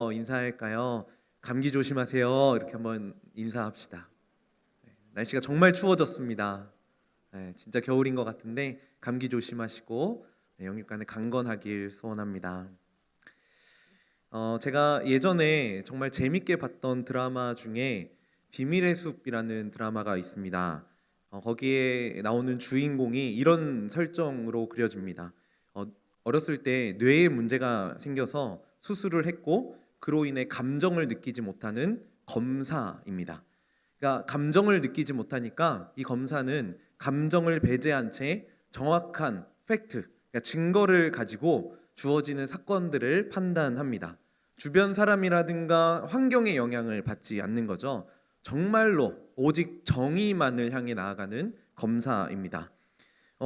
인사할까요? 감기 조심하세요. 이렇게 한번 인사합시다. 날씨가 정말 추워졌습니다. 진짜 겨울인 것 같은데 감기 조심하시고 영육간에 강건하길 소원합니다. 제가 예전에 정말 재밌게 봤던 드라마 중에 비밀의 숲이라는 드라마가 있습니다. 거기에 나오는 주인공이 이런 설정으로 그려집니다. 어렸을 때 뇌에 문제가 생겨서 수술을 했고 그로 인해 감정을 느끼지 못하는 검사입니다. 그러니까 감정을 느끼지 못하니까 이 검사는 감정을 배제한 채 정확한 팩트, 그러니까 증거를 가지고 주어지는 사건들을 판단합니다. 주변 사람이라든가 환경의 영향을 받지 않는 거죠. 정말로 오직 정의만을 향해 나아가는 검사입니다.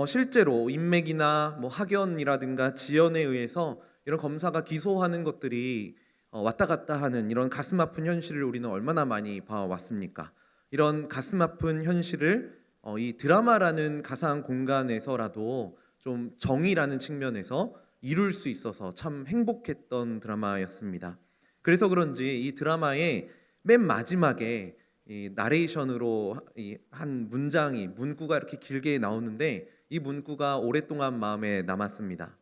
실제로 인맥이나 학연이라든가 지연에 의해서 이런 검사가 기소하는 것들이 왔다 갔다 하는 이런 가슴 아픈 현실을 우리는 얼마나 많이 봐왔습니까? 이런 가슴 아픈 현실을 이 드라마라는 가상 공간에서라도 좀 정의라는 측면에서 이룰 수 있어서 참 행복했던 드라마였습니다. 그래서 그런지 이 드라마의 맨 마지막에 이 나레이션으로 한 문구가 이렇게 길게 나오는데 이 문구가 오랫동안 마음에 남았습니다.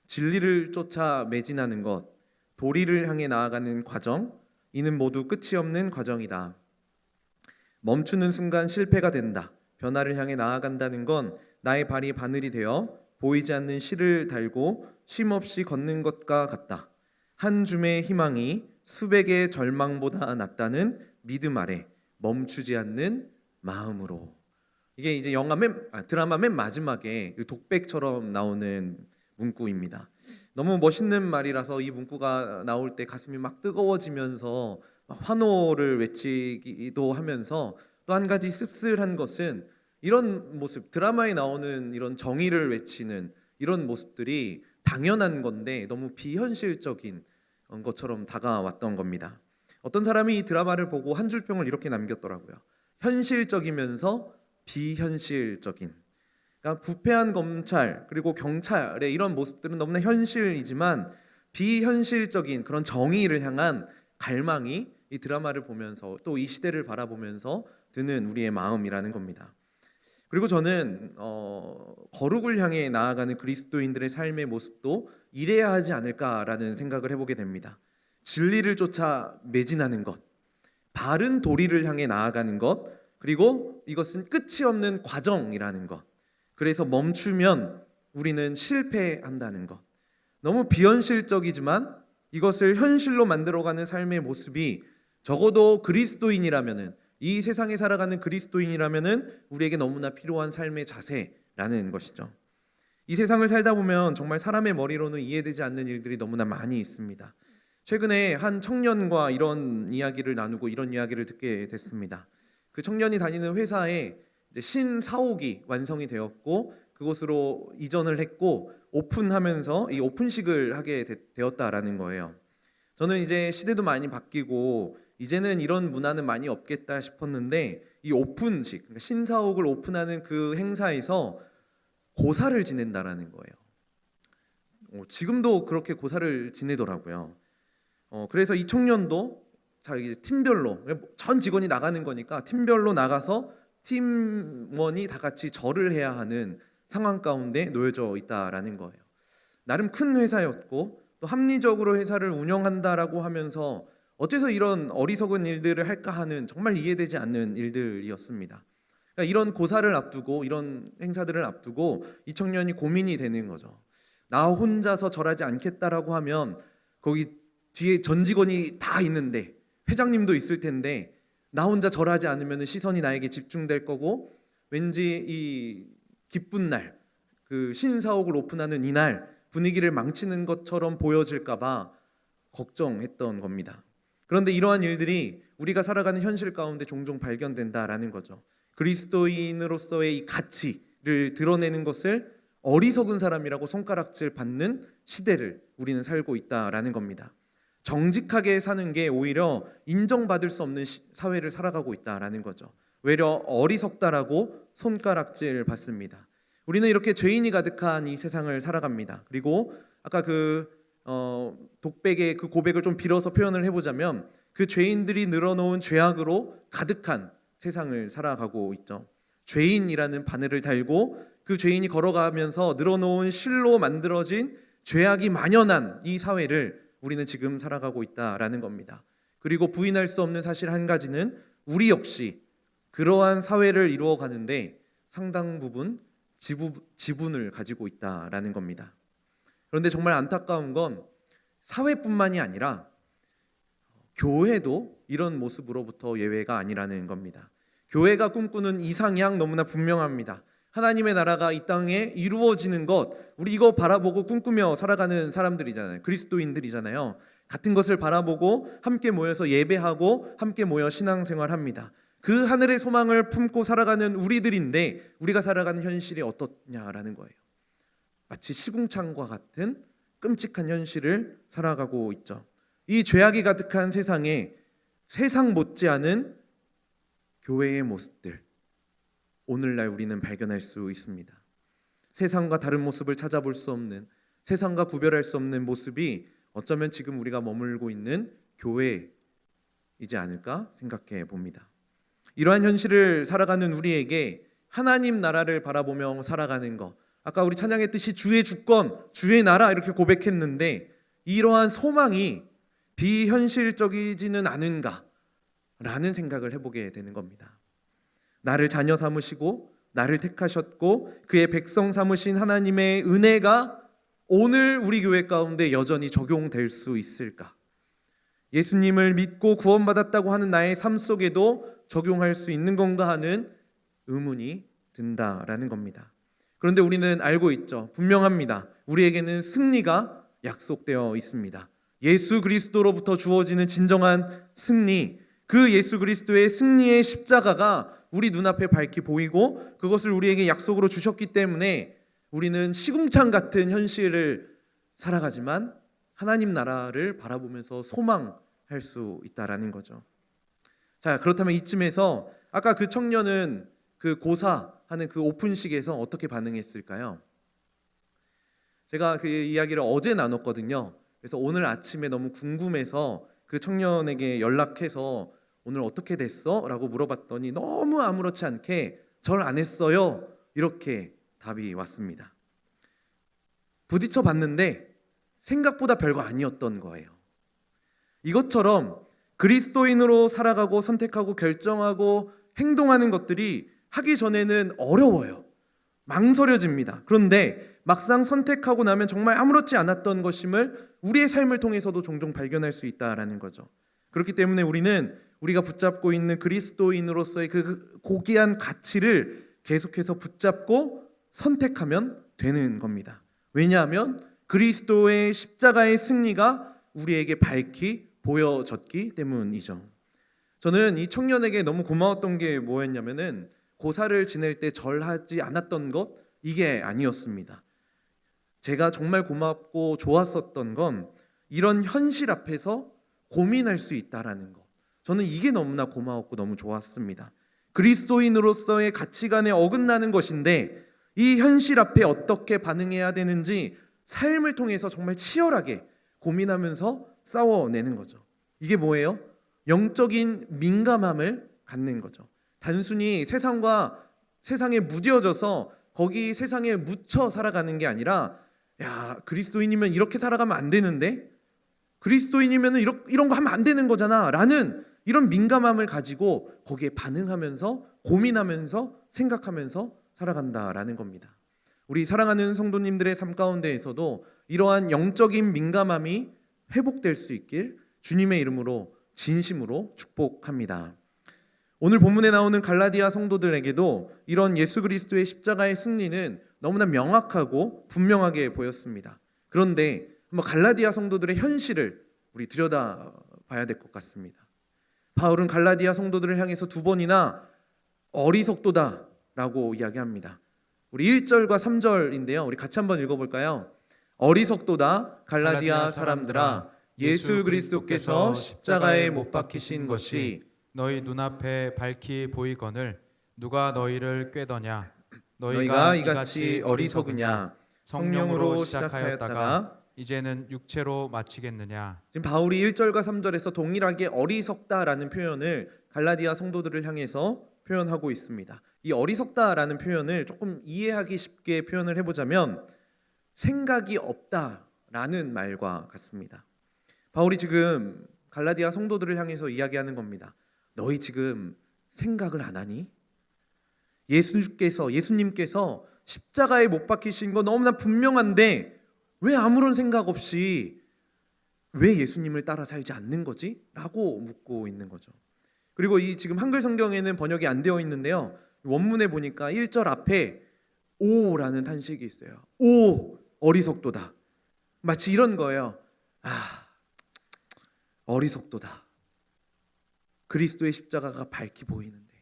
진리를 쫓아 매진하는 것, 도리를 향해 나아가는 과정, 이는 모두 끝이 없는 과정이다. 멈추는 순간 실패가 된다. 변화를 향해 나아간다는 건 나의 발이 바늘이 되어 보이지 않는 실을 달고 쉼없이 걷는 것과 같다. 한 줌의 희망이 수백의 절망보다 낫다는 믿음 아래 멈추지 않는 마음으로. 이게 이제 드라마 맨 마지막에 독백처럼 나오는 문구입니다. 너무 멋있는 말이라서 이 문구가 나올 때 가슴이 막 뜨거워지면서 환호를 외치기도 하면서 또 한 가지 씁쓸한 것은 이런 모습, 드라마에 나오는 이런 정의를 외치는 이런 모습들이 당연한 건데 너무 비현실적인 것처럼 다가왔던 겁니다. 어떤 사람이 이 드라마를 보고 한 줄 평을 이렇게 남겼더라고요. 현실적이면서 비현실적인. 그러니까 부패한 검찰 그리고 경찰의 이런 모습들은 너무나 현실이지만 비현실적인 그런 정의를 향한 갈망이 이 드라마를 보면서 또 이 시대를 바라보면서 드는 우리의 마음이라는 겁니다. 그리고 저는 거룩을 향해 나아가는 그리스도인들의 삶의 모습도 이래야 하지 않을까라는 생각을 해보게 됩니다. 진리를 쫓아 매진하는 것, 바른 도리를 향해 나아가는 것, 그리고 이것은 끝이 없는 과정이라는 것. 그래서 멈추면 우리는 실패한다는 것. 너무 비현실적이지만 이것을 현실로 만들어가는 삶의 모습이 적어도 그리스도인이라면은, 이 세상에 살아가는 그리스도인이라면은 우리에게 너무나 필요한 삶의 자세라는 것이죠. 이 세상을 살다 보면 정말 사람의 머리로는 이해되지 않는 일들이 너무나 많이 있습니다. 최근에 한 청년과 이런 이야기를 나누고 이런 이야기를 듣게 됐습니다. 그 청년이 다니는 회사에 이제 신사옥이 완성이 되었고 그곳으로 이전을 했고 오픈하면서 이 오픈식을 하게 되었다라는 거예요. 저는 이제 시대도 많이 바뀌고 이제는 이런 문화는 많이 없겠다 싶었는데 이 오픈식, 그러니까 신사옥을 오픈하는 그 행사에서 고사를 지낸다라는 거예요. 지금도 그렇게 고사를 지내더라고요. 그래서 이 청년도 자기 팀별로, 전 직원이 나가는 거니까 팀별로 나가서 팀원이 다 같이 절을 해야 하는 상황 가운데 놓여져 있다라는 거예요. 나름 큰 회사였고 또 합리적으로 회사를 운영한다라고 하면서 어째서 이런 어리석은 일들을 할까 하는 정말 이해되지 않는 일들이었습니다. 그러니까 이런 고사를 앞두고 이런 행사들을 앞두고 이 청년이 고민이 되는 거죠. 나 혼자서 절하지 않겠다라고 하면 거기 뒤에 전 직원이 다 있는데 회장님도 있을 텐데 나 혼자 절하지 않으면 시선이 나에게 집중될 거고 왠지 이 기쁜 날, 그 신사옥을 오픈하는 이날 분위기를 망치는 것처럼 보여질까 봐 걱정했던 겁니다. 그런데 이러한 일들이 우리가 살아가는 현실 가운데 종종 발견된다라는 거죠. 그리스도인으로서의 이 가치를 드러내는 것을 어리석은 사람이라고 손가락질 받는 시대를 우리는 살고 있다라는 겁니다. 정직하게 사는 게 오히려 인정받을 수 없는 사회를 살아가고 있다라는 거죠. 외려 어리석다라고 손가락질 받습니다. 우리는 이렇게 죄인이 가득한 이 세상을 살아갑니다. 그리고 아까 독백의 그 고백을 좀 빌어서 표현을 해보자면 그 죄인들이 늘어놓은 죄악으로 가득한 세상을 살아가고 있죠. 죄인이라는 바늘을 달고 그 죄인이 걸어가면서 늘어놓은 실로 만들어진 죄악이 만연한 이 사회를 우리는 지금 살아가고 있다라는 겁니다. 그리고 부인할 수 없는 사실 한 가지는 우리 역시 그러한 사회를 이루어가는데 상당 부분 지분을 가지고 있다라는 겁니다. 그런데 정말 안타까운 건 사회뿐만이 아니라 교회도 이런 모습으로부터 예외가 아니라는 겁니다. 교회가 꿈꾸는 이상향 너무나 분명합니다. 하나님의 나라가 이 땅에 이루어지는 것, 우리 이거 바라보고 꿈꾸며 살아가는 사람들이잖아요. 그리스도인들이잖아요. 같은 것을 바라보고 함께 모여서 예배하고 함께 모여 신앙생활합니다. 그 하늘의 소망을 품고 살아가는 우리들인데 우리가 살아가는 현실이 어떻냐라는 거예요. 마치 시궁창과 같은 끔찍한 현실을 살아가고 있죠. 이 죄악이 가득한 세상에 세상 못지않은 교회의 모습들, 오늘날 우리는 발견할 수 있습니다. 세상과 다른 모습을 찾아볼 수 없는, 세상과 구별할 수 없는 모습이 어쩌면 지금 우리가 머물고 있는 교회이지 않을까 생각해 봅니다. 이러한 현실을 살아가는 우리에게 하나님 나라를 바라보며 살아가는 것, 아까 우리 찬양했듯이 주의 주권, 주의 나라 이렇게 고백했는데 이러한 소망이 비현실적이지는 않은가 라는 생각을 해보게 되는 겁니다. 나를 자녀 삼으시고 나를 택하셨고 그의 백성 삼으신 하나님의 은혜가 오늘 우리 교회 가운데 여전히 적용될 수 있을까? 예수님을 믿고 구원받았다고 하는 나의 삶 속에도 적용할 수 있는 건가 하는 의문이 든다라는 겁니다. 그런데 우리는 알고 있죠. 분명합니다. 우리에게는 승리가 약속되어 있습니다. 예수 그리스도로부터 주어지는 진정한 승리, 그 예수 그리스도의 승리의 십자가가 우리 눈앞에 밝히 보이고 그것을 우리에게 약속으로 주셨기 때문에 우리는 시궁창 같은 현실을 살아가지만 하나님 나라를 바라보면서 소망할 수 있다라는 거죠. 자, 그렇다면 이쯤에서 아까 그 청년은 그 고사하는 그 오픈식에서 어떻게 반응했을까요? 제가 그 이야기를 어제 나눴거든요. 그래서 오늘 아침에 너무 궁금해서 그 청년에게 연락해서 오늘 어떻게 됐어? 라고 물어봤더니 너무 아무렇지 않게 절 안 했어요. 이렇게 답이 왔습니다. 부딪혀 봤는데 생각보다 별거 아니었던 거예요. 이것처럼 그리스도인으로 살아가고 선택하고 결정하고 행동하는 것들이 하기 전에는 어려워요. 망설여집니다. 그런데 막상 선택하고 나면 정말 아무렇지 않았던 것임을 우리의 삶을 통해서도 종종 발견할 수 있다라는 거죠. 그렇기 때문에 우리는 우리가 붙잡고 있는 그리스도인으로서의 그 고귀한 가치를 계속해서 붙잡고 선택하면 되는 겁니다. 왜냐하면 그리스도의 십자가의 승리가 우리에게 밝히 보여졌기 때문이죠. 저는 이 청년에게 너무 고마웠던 게 뭐였냐면은 고사를 지낼 때 절하지 않았던 것, 이게 아니었습니다. 제가 정말 고맙고 좋았었던 건 이런 현실 앞에서 고민할 수 있다라는 것. 저는 이게 너무나 고마웠고 너무 좋았습니다. 그리스도인으로서의 가치관에 어긋나는 것인데 이 현실 앞에 어떻게 반응해야 되는지 삶을 통해서 정말 치열하게 고민하면서 싸워내는 거죠. 이게 뭐예요? 영적인 민감함을 갖는 거죠. 단순히 세상에 무뎌져서 거기 세상에 묻혀 살아가는 게 아니라, 야, 그리스도인이면 이렇게 살아가면 안 되는데, 그리스도인이면 이런 거 하면 안 되는 거잖아 라는 이런 민감함을 가지고 거기에 반응하면서 고민하면서 생각하면서 살아간다라는 겁니다. 우리 사랑하는 성도님들의 삶 가운데에서도 이러한 영적인 민감함이 회복될 수 있길 주님의 이름으로 진심으로 축복합니다. 오늘 본문에 나오는 갈라디아 성도들에게도 이런 예수 그리스도의 십자가의 승리는 너무나 명확하고 분명하게 보였습니다. 그런데 한번 갈라디아 성도들의 현실을 우리 들여다봐야 될 것 같습니다. 바울은 갈라디아 성도들을 향해서 두 번이나 어리석도다라고 이야기합니다. 우리 1절과 3절인데요. 우리 같이 한번 읽어볼까요? 어리석도다 갈라디아 사람들아, 예수 그리스도께서 십자가에 못 박히신 것이 너희 눈앞에 밝히 보이거늘 누가 너희를 꾀더냐? 너희가 이같이 어리석으냐? 성령으로 시작하였다가 이제는 육체로 마치겠느냐. 지금 바울이 1절과 3절에서 동일하게 어리석다라는 표현을 갈라디아 성도들을 향해서 표현하고 있습니다. 이 어리석다라는 표현을 조금 이해하기 쉽게 표현을 해보자면 생각이 없다라는 말과 같습니다. 바울이 지금 갈라디아 성도들을 향해서 이야기하는 겁니다. 너희 지금 생각을 안 하니? 예수님께서 십자가에 못 박히신 거 너무나 분명한데 왜 아무런 생각 없이 왜 예수님을 따라 살지 않는 거지? 라고 묻고 있는 거죠. 그리고 이 지금 한글 성경에는 번역이 안 되어 있는데요. 원문에 보니까 1절 앞에 오라는 탄식이 있어요. 오, 어리석도다. 마치 이런 거예요. 어리석도다. 그리스도의 십자가가 밝히 보이는데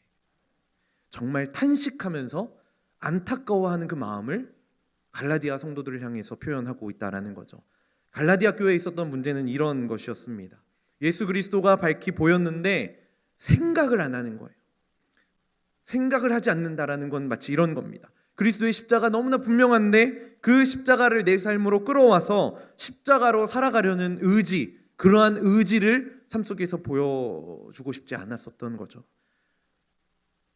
정말 탄식하면서 안타까워하는 그 마음을 갈라디아 성도들을 향해서 표현하고 있다라는 거죠. 갈라디아 교회에 있었던 문제는 이런 것이었습니다. 예수 그리스도가 밝히 보였는데 생각을 안 하는 거예요. 생각을 하지 않는다라는 건 마치 이런 겁니다. 그리스도의 십자가 너무나 분명한데 그 십자가를 내 삶으로 끌어와서 십자가로 살아가려는 의지, 그러한 의지를 삶 속에서 보여주고 싶지 않았었던 거죠.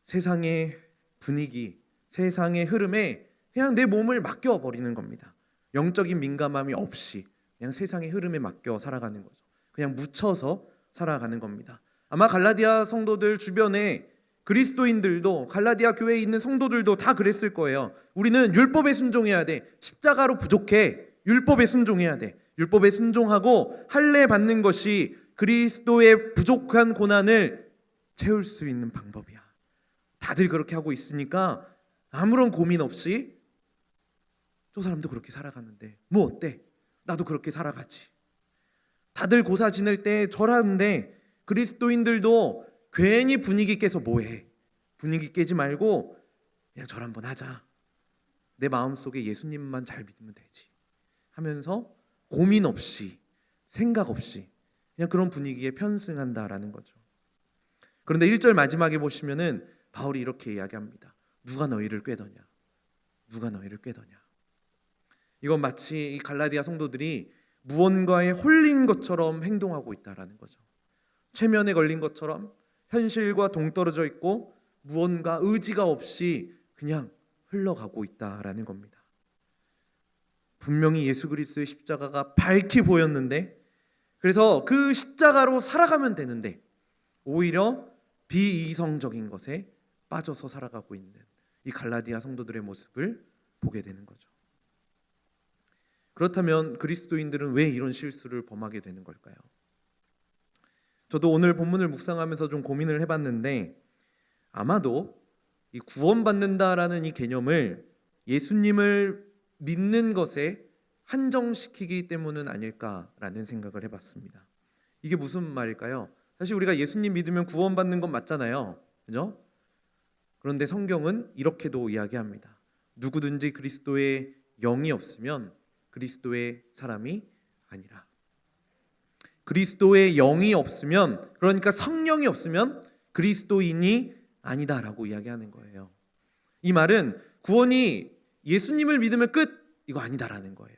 세상의 분위기, 세상의 흐름에 그냥 내 몸을 맡겨버리는 겁니다. 영적인 민감함이 없이 그냥 세상의 흐름에 맡겨 살아가는 거죠. 그냥 묻혀서 살아가는 겁니다. 아마 갈라디아 성도들 주변에 그리스도인들도 갈라디아 교회에 있는 성도들도 다 그랬을 거예요. 우리는 율법에 순종해야 돼. 십자가로 부족해. 율법에 순종해야 돼. 율법에 순종하고 할례 받는 것이 그리스도의 부족한 고난을 채울 수 있는 방법이야. 다들 그렇게 하고 있으니까 아무런 고민 없이 저 사람도 그렇게 살아가는데 뭐 어때? 나도 그렇게 살아가지. 다들 고사 지낼 때 절하는데 그리스도인들도 괜히 분위기 깨서 뭐해? 분위기 깨지 말고 그냥 절 한번 하자. 내 마음속에 예수님만 잘 믿으면 되지 하면서 고민 없이 생각 없이 그냥 그런 분위기에 편승한다라는 거죠. 그런데 1절 마지막에 보시면은 바울이 이렇게 이야기합니다. 누가 너희를 꾀더냐? 누가 너희를 꾀더냐? 이건 마치 이 갈라디아 성도들이 무언가에 홀린 것처럼 행동하고 있다라는 거죠. 최면에 걸린 것처럼 현실과 동떨어져 있고 무언가 의지가 없이 그냥 흘러가고 있다라는 겁니다. 분명히 예수 그리스도의 십자가가 밝히 보였는데 그래서 그 십자가로 살아가면 되는데 오히려 비이성적인 것에 빠져서 살아가고 있는 이 갈라디아 성도들의 모습을 보게 되는 거죠. 그렇다면 그리스도인들은 왜 이런 실수를 범하게 되는 걸까요? 저도 오늘 본문을 묵상하면서 좀 고민을 해봤는데 아마도 이 구원받는다라는 이 개념을 예수님을 믿는 것에 한정시키기 때문은 아닐까라는 생각을 해봤습니다. 이게 무슨 말일까요? 사실 우리가 예수님 믿으면 구원받는 건 맞잖아요. 그죠? 그런데 성경은 이렇게도 이야기합니다. 누구든지 그리스도의 영이 없으면 그리스도의 사람이 아니라. 그리스도의 영이 없으면, 그러니까 성령이 없으면 그리스도인이 아니다라고 이야기하는 거예요. 이 말은 구원이 예수님을 믿으면 끝, 이거 아니다라는 거예요.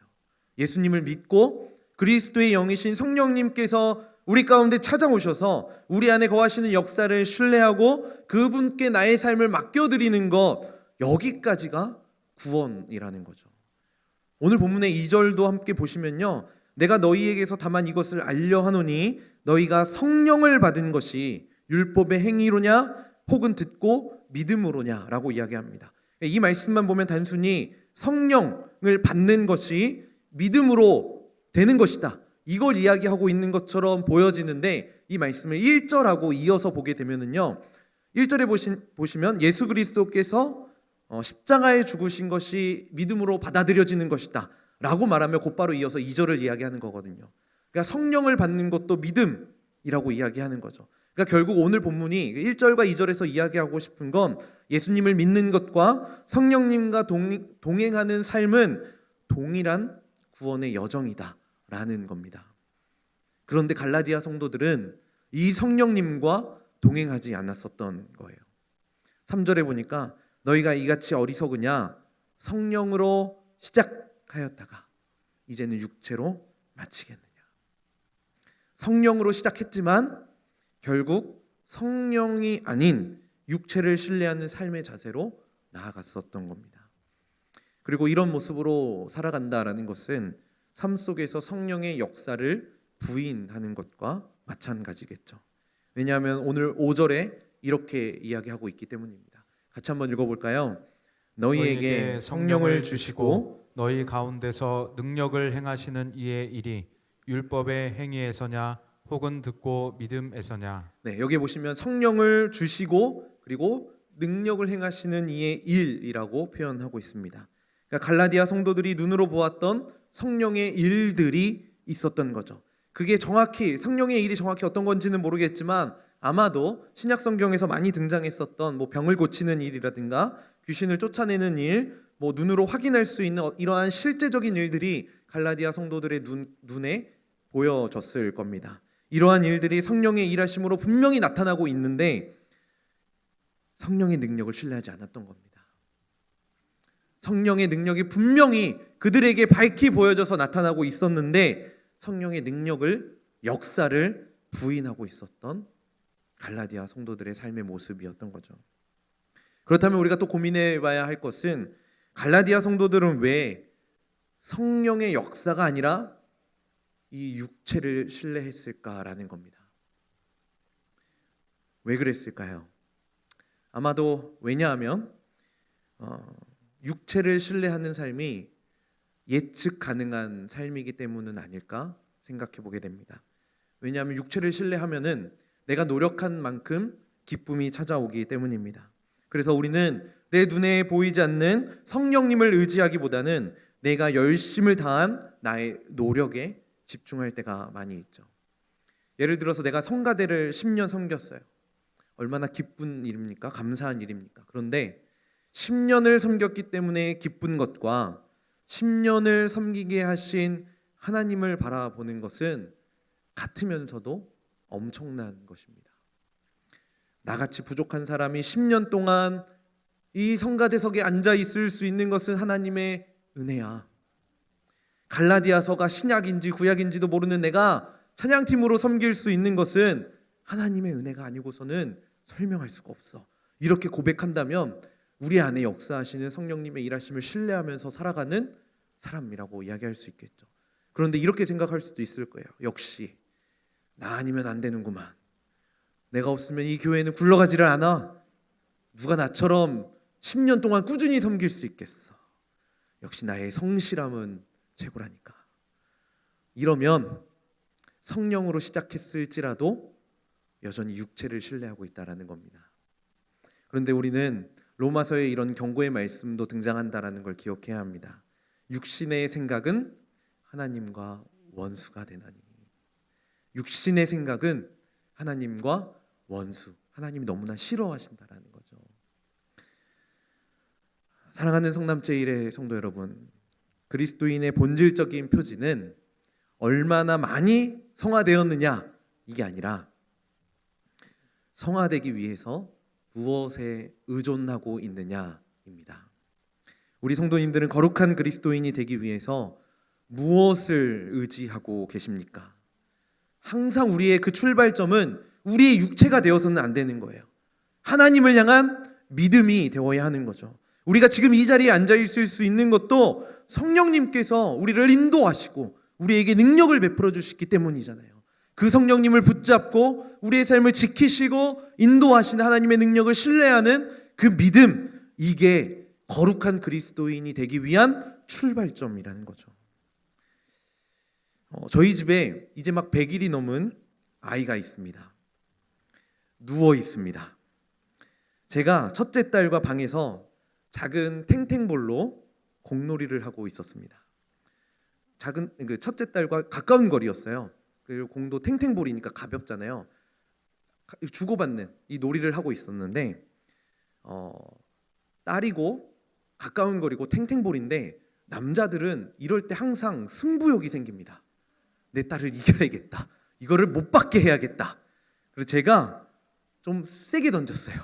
예수님을 믿고 그리스도의 영이신 성령님께서 우리 가운데 찾아오셔서 우리 안에 거하시는 역사를 신뢰하고 그분께 나의 삶을 맡겨드리는 것, 여기까지가 구원이라는 거죠. 오늘 본문의 2절도 함께 보시면요, 내가 너희에게서 다만 이것을 알려 하노니 너희가 성령을 받은 것이 율법의 행위로냐 혹은 듣고 믿음으로냐 라고 이야기합니다. 이 말씀만 보면 단순히 성령을 받는 것이 믿음으로 되는 것이다, 이걸 이야기하고 있는 것처럼 보여지는데 이 말씀을 1절하고 이어서 보게 되면은요, 1절에 보시면 예수 그리스도께서 십자가에 죽으신 것이 믿음으로 받아들여지는 것이다 라고 말하며 곧바로 이어서 2절을 이야기하는 거거든요. 그러니까 성령을 받는 것도 믿음이라고 이야기하는 거죠. 그러니까 결국 오늘 본문이 1절과 2절에서 이야기하고 싶은 건 예수님을 믿는 것과 성령님과 동행하는 삶은 동일한 구원의 여정이다 라는 겁니다. 그런데 갈라디아 성도들은 이 성령님과 동행하지 않았었던 거예요. 3절에 보니까 너희가 이같이 어리석으냐, 성령으로 시작하였다가 이제는 육체로 마치겠느냐. 성령으로 시작했지만 결국 성령이 아닌 육체를 신뢰하는 삶의 자세로 나아갔었던 겁니다. 그리고 이런 모습으로 살아간다라는 것은 삶 속에서 성령의 역사를 부인하는 것과 마찬가지겠죠. 왜냐하면 오늘 5절에 이렇게 이야기하고 있기 때문입니다. 같이 한번 읽어볼까요? 너희에게 성령을 주시고 너희 가운데서 능력을 행하시는 이의 일이 율법의 행위에서냐 혹은 듣고 믿음에서냐. 네, 여기 보시면 성령을 주시고 그리고 능력을 행하시는 이의 일이라고 표현하고 있습니다. 그러니까 갈라디아 성도들이 눈으로 보았던 성령의 일들이 있었던 거죠. 그게 정확히 성령의 일이 정확히 어떤 건지는 모르겠지만 아마도 신약 성경에서 많이 등장했었던 병을 고치는 일이라든가 귀신을 쫓아내는 일, 눈으로 확인할 수 있는 이러한 실제적인 일들이 갈라디아 성도들의 눈에 보여졌을 겁니다. 이러한 일들이 성령의 일하심으로 분명히 나타나고 있는데 성령의 능력을 신뢰하지 않았던 겁니다. 성령의 능력이 분명히 그들에게 밝히 보여져서 나타나고 있었는데 성령의 능력을, 역사를 부인하고 있었던 갈라디아 성도들의 삶의 모습이었던 거죠. 그렇다면 우리가 또 고민해 봐야 할 것은 갈라디아 성도들은 왜 성령의 역사가 아니라 이 육체를 신뢰했을까라는 겁니다. 왜 그랬을까요? 아마도 왜냐하면 육체를 신뢰하는 삶이 예측 가능한 삶이기 때문은 아닐까 생각해 보게 됩니다. 왜냐하면 육체를 신뢰하면은 내가 노력한 만큼 기쁨이 찾아오기 때문입니다. 그래서 우리는 내 눈에 보이지 않는 성령님을 의지하기보다는 내가 열심을 다한 나의 노력에 집중할 때가 많이 있죠. 예를 들어서 내가 성가대를 10년 섬겼어요. 얼마나 기쁜 일입니까? 감사한 일입니까? 그런데 10년을 섬겼기 때문에 기쁜 것과 10년을 섬기게 하신 하나님을 바라보는 것은 같으면서도 엄청난 것입니다. 나같이 부족한 사람이 10년 동안 이 성가대석에 앉아 있을 수 있는 것은 하나님의 은혜야. 갈라디아서가 신약인지 구약인지도 모르는 내가 찬양팀으로 섬길 수 있는 것은 하나님의 은혜가 아니고서는 설명할 수가 없어. 이렇게 고백한다면 우리 안에 역사하시는 성령님의 일하심을 신뢰하면서 살아가는 사람이라고 이야기할 수 있겠죠. 그런데 이렇게 생각할 수도 있을 거예요. 역시 나 아니면 안 되는구만. 내가 없으면 이 교회는 굴러가지를 않아. 누가 나처럼 10년 동안 꾸준히 섬길 수 있겠어. 역시 나의 성실함은 최고라니까. 이러면 성령으로 시작했을지라도 여전히 육체를 신뢰하고 있다라는 겁니다. 그런데 우리는 로마서에 이런 경고의 말씀도 등장한다라는 걸 기억해야 합니다. 육신의 생각은 하나님과 원수가 되나니. 육신의 생각은 하나님과 원수, 하나님이 너무나 싫어하신다라는 거죠. 사랑하는 성남제1의 성도 여러분, 그리스도인의 본질적인 표지는 얼마나 많이 성화되었느냐 이게 아니라 성화되기 위해서 무엇에 의존하고 있느냐입니다. 우리 성도님들은 거룩한 그리스도인이 되기 위해서 무엇을 의지하고 계십니까? 항상 우리의 그 출발점은 우리의 육체가 되어서는 안 되는 거예요. 하나님을 향한 믿음이 되어야 하는 거죠. 우리가 지금 이 자리에 앉아 있을 수 있는 것도 성령님께서 우리를 인도하시고 우리에게 능력을 베풀어 주시기 때문이잖아요. 그 성령님을 붙잡고 우리의 삶을 지키시고 인도하시는 하나님의 능력을 신뢰하는 그 믿음, 이게 거룩한 그리스도인이 되기 위한 출발점이라는 거죠. 저희 집에 이제 막 100일이 넘은 아이가 있습니다. 누워 있습니다. 제가 첫째 딸과 방에서 작은 탱탱볼로 공놀이를 하고 있었습니다. 첫째 딸과 가까운 거리였어요. 그리고 공도 탱탱볼이니까 가볍잖아요. 주고받는 이 놀이를 하고 있었는데 딸이고 가까운 거리고 탱탱볼인데 남자들은 이럴 때 항상 승부욕이 생깁니다. 내 딸을 이겨야겠다. 이거를 못 받게 해야겠다. 그래서 제가 좀 세게 던졌어요.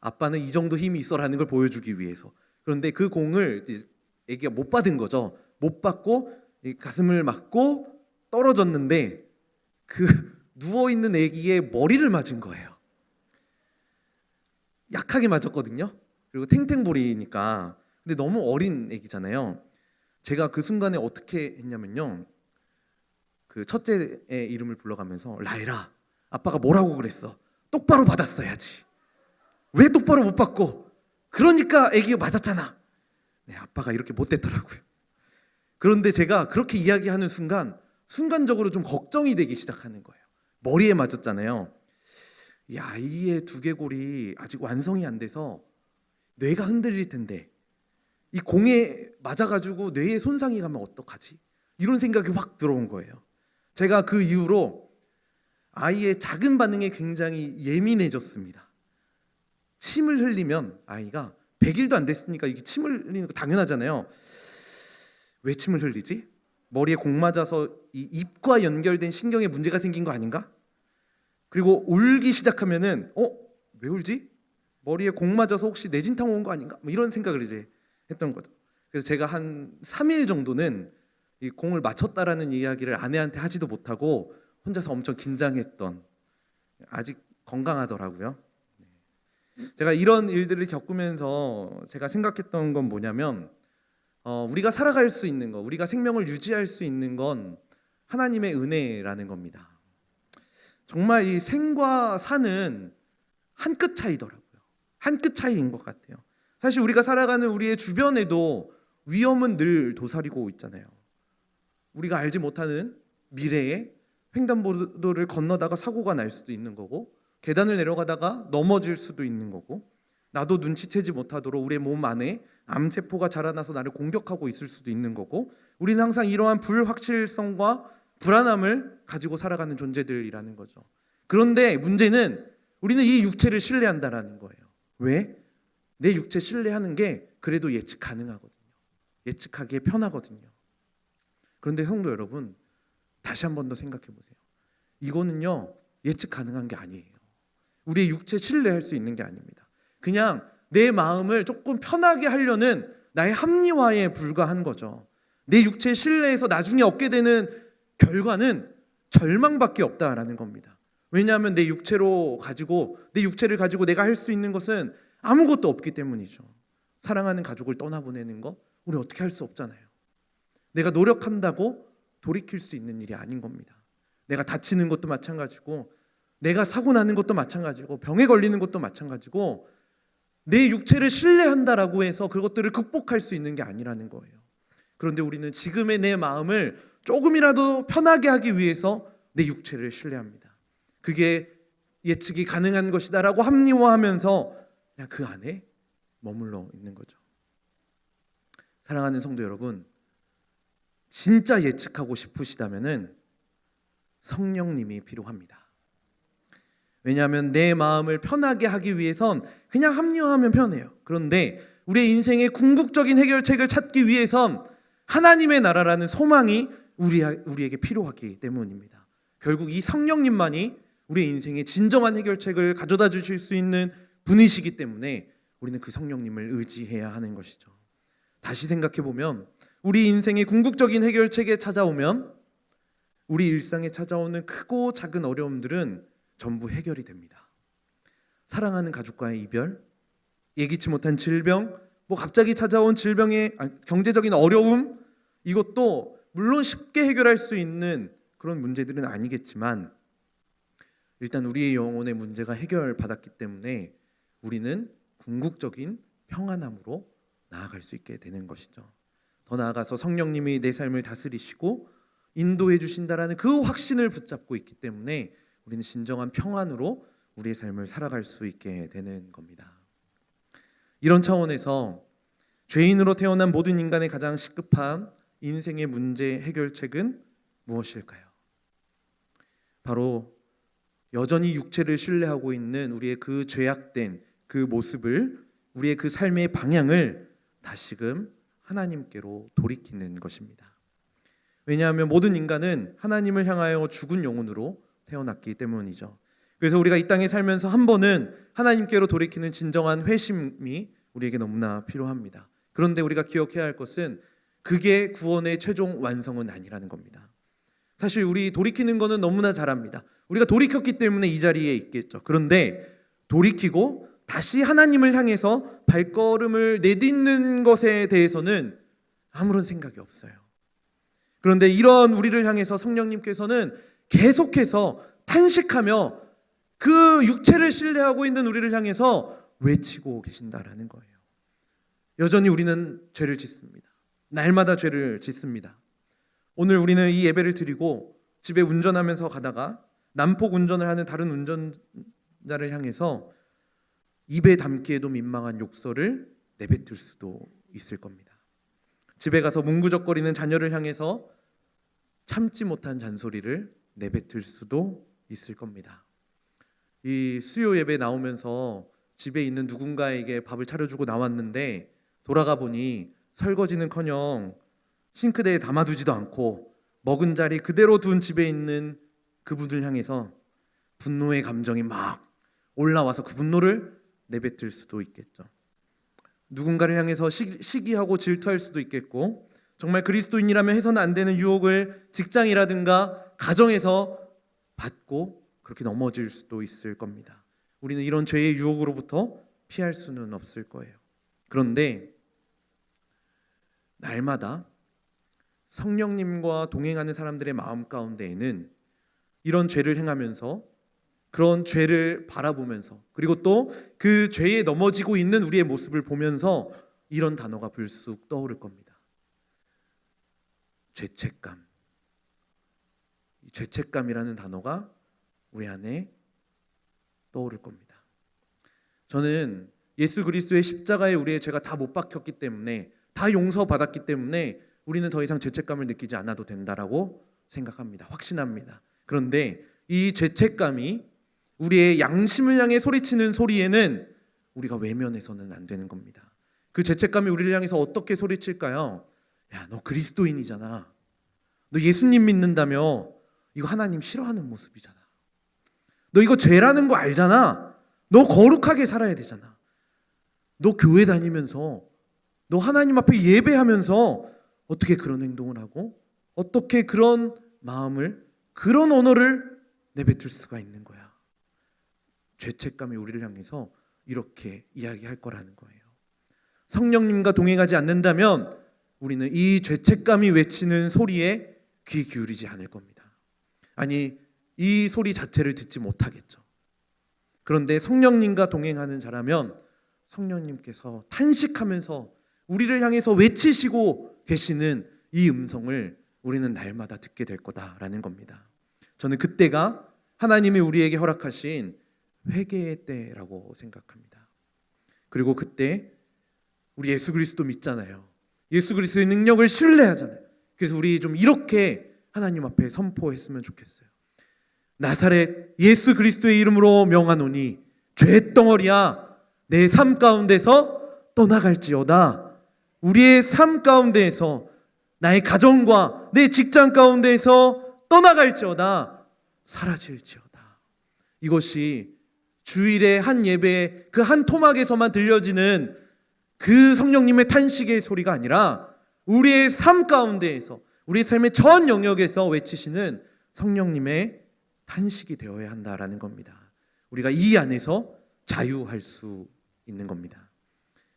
아빠는 이 정도 힘이 있어라는 걸 보여주기 위해서. 그런데 그 공을 애기가 못 받은 거죠. 못 받고 이 가슴을 맞고 떨어졌는데 그 누워 있는 아기의 머리를 맞은 거예요. 약하게 맞았거든요. 그리고 탱탱볼이니까. 근데 너무 어린 아기잖아요. 제가 그 순간에 어떻게 했냐면요. 그 첫째의 이름을 불러가면서 라이라, 아빠가 뭐라고 그랬어? 똑바로 받았어야지. 왜 똑바로 못 받고? 그러니까 아기가 맞았잖아. 네, 아빠가 이렇게 못됐더라고요. 그런데 제가 그렇게 이야기하는 순간적으로 좀 걱정이 되기 시작하는 거예요. 머리에 맞았잖아요. 이 아이의 두개골이 아직 완성이 안 돼서 뇌가 흔들릴 텐데 이 공에 맞아가지고 뇌에 손상이 가면 어떡하지? 이런 생각이 확 들어온 거예요. 제가 그 이후로 아이의 작은 반응에 굉장히 예민해졌습니다. 침을 흘리면 아이가 100일도 안 됐으니까 이게 침을 흘리는 거 당연하잖아요. 왜 침을 흘리지? 머리에 공 맞아서 이 입과 연결된 신경에 문제가 생긴 거 아닌가? 그리고 울기 시작하면은 왜 울지? 머리에 공 맞아서 혹시 뇌진탕 온 거 아닌가? 뭐 이런 생각을 이제 했던 거죠. 그래서 제가 한 3일 정도는 이 공을 맞췄다라는 이야기를 아내한테 하지도 못하고 혼자서 엄청 긴장했던, 아직 건강하더라고요. 제가 이런 일들을 겪으면서 제가 생각했던 건 뭐냐면 우리가 살아갈 수 있는 것, 우리가 생명을 유지할 수 있는 건 하나님의 은혜라는 겁니다. 정말 이 생과 사는 한 끗 차이더라고요. 한 끗 차이인 것 같아요. 사실 우리가 살아가는 우리의 주변에도 위험은 늘 도사리고 있잖아요. 우리가 알지 못하는 미래에 횡단보도를 건너다가 사고가 날 수도 있는 거고, 계단을 내려가다가 넘어질 수도 있는 거고, 나도 눈치채지 못하도록 우리의 몸 안에 암세포가 자라나서 나를 공격하고 있을 수도 있는 거고, 우리는 항상 이러한 불확실성과 불안함을 가지고 살아가는 존재들이라는 거죠. 그런데 문제는 우리는 이 육체를 신뢰한다라는 거예요. 왜? 내 육체 신뢰하는 게 그래도 예측 가능하거든요. 예측하기에 편하거든요. 그런데 성도 여러분, 다시 한 번 더 생각해 보세요. 이거는요, 예측 가능한 게 아니에요. 우리의 육체 신뢰할 수 있는 게 아닙니다. 그냥 내 마음을 조금 편하게 하려는 나의 합리화에 불과한 거죠. 내 육체 신뢰에서 나중에 얻게 되는 결과는 절망밖에 없다라는 겁니다. 왜냐하면 내 육체를 가지고 내가 할 수 있는 것은 아무것도 없기 때문이죠. 사랑하는 가족을 떠나보내는 거 우리 어떻게 할 수 없잖아요. 내가 노력한다고 돌이킬 수 있는 일이 아닌 겁니다. 내가 다치는 것도 마찬가지고, 내가 사고 나는 것도 마찬가지고, 병에 걸리는 것도 마찬가지고, 내 육체를 신뢰한다라고 해서 그것들을 극복할 수 있는 게 아니라는 거예요. 그런데 우리는 지금의 내 마음을 조금이라도 편하게 하기 위해서 내 육체를 신뢰합니다. 그게 예측이 가능한 것이다라고 합리화하면서 그냥 그 안에 머물러 있는 거죠. 사랑하는 성도 여러분, 진짜 예측하고 싶으시다면은 성령님이 필요합니다. 왜냐하면 내 마음을 편하게 하기 위해선 그냥 합리화하면 편해요. 그런데 우리의 인생의 궁극적인 해결책을 찾기 위해선 하나님의 나라라는 소망이 우리에게 필요하기 때문입니다. 결국 이 성령님만이 우리의 인생의 진정한 해결책을 가져다 주실 수 있는 분이시기 때문에 우리는 그 성령님을 의지해야 하는 것이죠. 다시 생각해보면 우리 인생의 궁극적인 해결책에 찾아오면 우리 일상에 찾아오는 크고 작은 어려움들은 전부 해결이 됩니다. 사랑하는 가족과의 이별, 예기치 못한 질병, 갑자기 찾아온 질병의 경제적인 어려움, 이것도 물론 쉽게 해결할 수 있는 그런 문제들은 아니겠지만 일단 우리의 영혼의 문제가 해결받았기 때문에 우리는 궁극적인 평안함으로 나아갈 수 있게 되는 것이죠. 더 나아가서 성령님이 내 삶을 다스리시고 인도해 주신다라는 그 확신을 붙잡고 있기 때문에 우리는 진정한 평안으로 우리의 삶을 살아갈 수 있게 되는 겁니다. 이런 차원에서 죄인으로 태어난 모든 인간의 가장 시급한 인생의 문제 해결책은 무엇일까요? 바로 여전히 육체를 신뢰하고 있는 우리의 그 죄악된 그 모습을, 우리의 그 삶의 방향을 다시금 하나님께로 돌이키는 것입니다. 왜냐하면 모든 인간은 하나님을 향하여 죽은 영혼으로 태어났기 때문이죠. 그래서 우리가 이 땅에 살면서 한 번은 하나님께로 돌이키는 진정한 회심이 우리에게 너무나 필요합니다. 그런데 우리가 기억해야 할 것은 그게 구원의 최종 완성은 아니라는 겁니다. 사실 우리 돌이키는 거는 너무나 잘합니다. 우리가 돌이켰기 때문에 이 자리에 있겠죠. 그런데 돌이키고 다시 하나님을 향해서 발걸음을 내딛는 것에 대해서는 아무런 생각이 없어요. 그런데 이런 우리를 향해서 성령님께서는 계속해서 탄식하며 그 육체를 신뢰하고 있는 우리를 향해서 외치고 계신다라는 거예요. 여전히 우리는 죄를 짓습니다. 날마다 죄를 짓습니다. 오늘 우리는 이 예배를 드리고 집에 운전하면서 가다가 난폭 운전을 하는 다른 운전자를 향해서 입에 담기에도 민망한 욕설을 내뱉을 수도 있을 겁니다. 집에 가서 문구적거리는 자녀를 향해서 참지 못한 잔소리를 내뱉을 수도 있을 겁니다. 이 수요 예배 나오면서 집에 있는 누군가에게 밥을 차려주고 나왔는데 돌아가 보니 설거지는커녕 싱크대에 담아두지도 않고 먹은 자리 그대로 둔 집에 있는 그분을 향해서 분노의 감정이 막 올라와서 그 분노를 내뱉을 수도 있겠죠. 누군가를 향해서 시기하고 질투할 수도 있겠고, 정말 그리스도인이라면 해서는 안 되는 유혹을 직장이라든가 가정에서 받고 그렇게 넘어질 수도 있을 겁니다. 우리는 이런 죄의 유혹으로부터 피할 수는 없을 거예요. 그런데 날마다 성령님과 동행하는 사람들의 마음 가운데에는 이런 죄를 행하면서 그런 죄를 바라보면서 그리고 또 그 죄에 넘어지고 있는 우리의 모습을 보면서 이런 단어가 불쑥 떠오를 겁니다. 죄책감. 이 죄책감이라는 단어가 우리 안에 떠오를 겁니다. 저는 예수 그리스도의 십자가에 우리의 죄가 다 못 박혔기 때문에, 다 용서받았기 때문에 우리는 더 이상 죄책감을 느끼지 않아도 된다라고 생각합니다. 확신합니다. 그런데 이 죄책감이 우리의 양심을 향해 소리치는 소리에는 우리가 외면해서는 안 되는 겁니다. 그 죄책감이 우리를 향해서 어떻게 소리칠까요? 야, 너 그리스도인이잖아. 너 예수님 믿는다며. 이거 하나님 싫어하는 모습이잖아. 너 이거 죄라는 거 알잖아. 너 거룩하게 살아야 되잖아. 너 교회 다니면서, 너 하나님 앞에 예배하면서 어떻게 그런 행동을 하고 어떻게 그런 마음을, 그런 언어를 내뱉을 수가 있는 거야. 죄책감이 우리를 향해서 이렇게 이야기할 거라는 거예요. 성령님과 동행하지 않는다면 우리는 이 죄책감이 외치는 소리에 귀 기울이지 않을 겁니다. 아니, 이 소리 자체를 듣지 못하겠죠. 그런데 성령님과 동행하는 자라면 성령님께서 탄식하면서 우리를 향해서 외치시고 계시는 이 음성을 우리는 날마다 듣게 될 거다라는 겁니다. 저는 그때가 하나님이 우리에게 허락하신 회개의 때라고 생각합니다. 그리고 그때 우리 예수 그리스도 믿잖아요. 예수 그리스도의 능력을 신뢰하잖아요. 그래서 우리 좀 이렇게 하나님 앞에 선포했으면 좋겠어요. 나사렛 예수 그리스도의 이름으로 명하노니 죄덩어리야 내 삶 가운데서 떠나갈지어다. 우리의 삶 가운데에서, 나의 가정과 내 직장 가운데에서 떠나갈지어다. 사라질지어다. 이것이 주일의 한 예배의 그 한 토막에서만 들려지는 그 성령님의 탄식의 소리가 아니라 우리의 삶 가운데에서, 우리의 삶의 전 영역에서 외치시는 성령님의 탄식이 되어야 한다라는 겁니다. 우리가 이 안에서 자유할 수 있는 겁니다.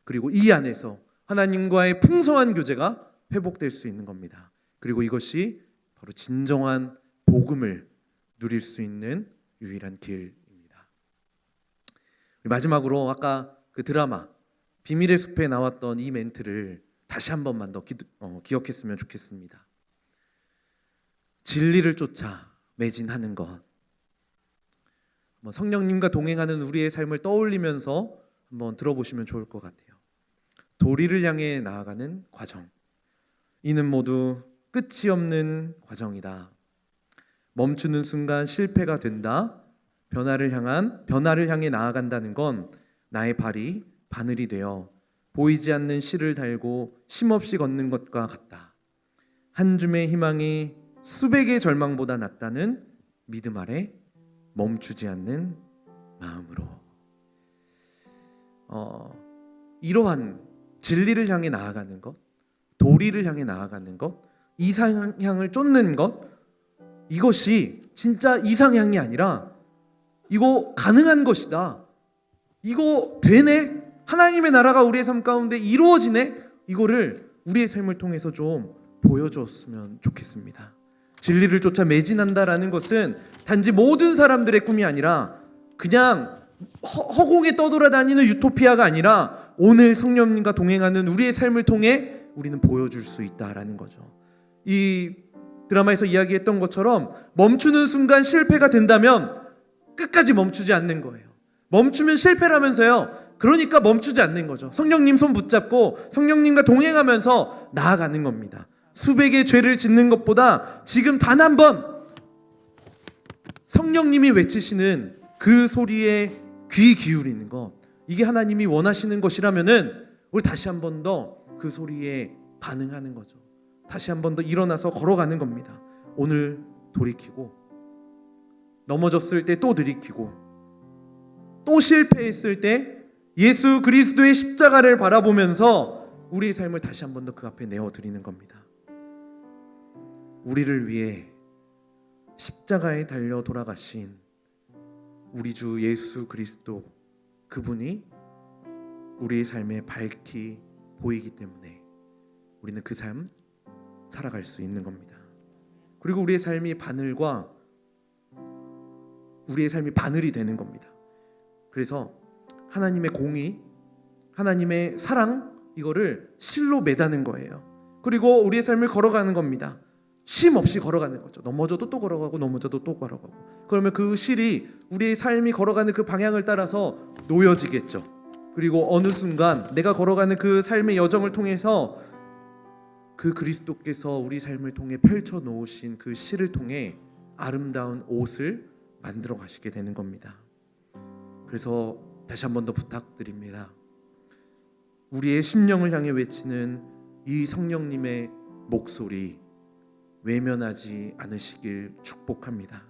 그리고 이 안에서 하나님과의 풍성한 교제가 회복될 수 있는 겁니다. 그리고 이것이 바로 진정한 복음을 누릴 수 있는 유일한 길입니다. 마지막으로 아까 그 드라마 비밀의 숲에 나왔던 이 멘트를 다시 한 번만 더 기억했으면 좋겠습니다. 진리를 쫓아 매진하는 것. 성령님과 동행하는 우리의 삶을 떠올리면서 한번 들어보시면 좋을 것 같아요. 도리를 향해 나아가는 과정. 이는 모두 끝이 없는 과정이다. 멈추는 순간 실패가 된다. 변화를 향해 나아간다는 건 나의 발이 바늘이 되어 보이지 않는 실을 달고 쉼없이 걷는 것과 같다. 한 줌의 희망이 수백의 절망보다 낫다는 믿음 아래 멈추지 않는 마음으로. 이러한 진리를 향해 나아가는 것, 도리를 향해 나아가는 것, 이상향을 쫓는 것, 이것이 진짜 이상향이 아니라 이거 가능한 것이다, 이거 되네, 하나님의 나라가 우리의 삶 가운데 이루어지네, 이거를 우리의 삶을 통해서 좀 보여줬으면 좋겠습니다. 진리를 쫓아 매진한다라는 것은 단지 모든 사람들의 꿈이 아니라 그냥 허공에 떠돌아다니는 유토피아가 아니라 오늘 성령님과 동행하는 우리의 삶을 통해 우리는 보여줄 수 있다라는 거죠. 이 드라마에서 이야기했던 것처럼 멈추는 순간 실패가 된다면 끝까지 멈추지 않는 거예요. 멈추면 실패라면서요. 그러니까 멈추지 않는 거죠. 성령님 손 붙잡고 성령님과 동행하면서 나아가는 겁니다. 수백의 죄를 짓는 것보다 지금 단 한 번 성령님이 외치시는 그 소리에 귀 기울이는 것, 이게 하나님이 원하시는 것이라면은 우리 다시 한 번 더 그 소리에 반응하는 거죠. 다시 한 번 더 일어나서 걸어가는 겁니다. 오늘 돌이키고, 넘어졌을 때 또 들이키고, 또 실패했을 때 예수 그리스도의 십자가를 바라보면서 우리의 삶을 다시 한 번 더 그 앞에 내어드리는 겁니다. 우리를 위해 십자가에 달려 돌아가신 우리 주 예수 그리스도, 그분이 우리의 삶에 밝히 보이기 때문에 우리는 그 삶 살아갈 수 있는 겁니다. 그리고 우리의 삶이 바늘이 되는 겁니다. 그래서 하나님의 공의, 하나님의 사랑, 이거를 실로 매다는 거예요. 그리고 우리의 삶을 걸어가는 겁니다. 쉼 없이 걸어가는 거죠. 넘어져도 또 걸어가고, 넘어져도 또 걸어가고. 그러면 그 실이 우리의 삶이 걸어가는 그 방향을 따라서 놓여지겠죠. 그리고 어느 순간 내가 걸어가는 그 삶의 여정을 통해서 그 그리스도께서 우리 삶을 통해 펼쳐 놓으신 그 실을 통해 아름다운 옷을 만들어 가시게 되는 겁니다. 그래서 다시 한 번 더 부탁드립니다. 우리의 심령을 향해 외치는 이 성령님의 목소리 외면하지 않으시길 축복합니다.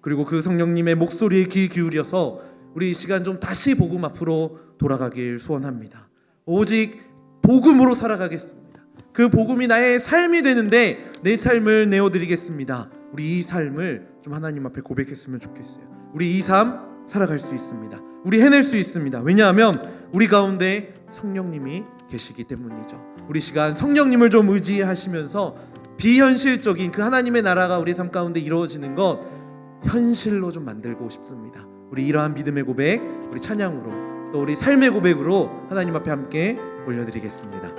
그리고 그 성령님의 목소리에 귀 기울여서 우리 이 시간 좀 다시 복음 앞으로 돌아가길 소원합니다. 오직 복음으로 살아가겠습니다. 그 복음이 나의 삶이 되는데 내 삶을 내어드리겠습니다. 우리 이 삶을 좀 하나님 앞에 고백했으면 좋겠어요. 우리 이 삶 살아갈 수 있습니다. 우리 해낼 수 있습니다. 왜냐하면 우리 가운데 성령님이 계시기 때문이죠. 우리 시간 성령님을 좀 의지하시면서 비현실적인 그 하나님의 나라가 우리 삶 가운데 이루어지는 것 현실로 좀 만들고 싶습니다. 우리 이러한 믿음의 고백, 우리 찬양으로, 또 우리 삶의 고백으로 하나님 앞에 함께 올려드리겠습니다.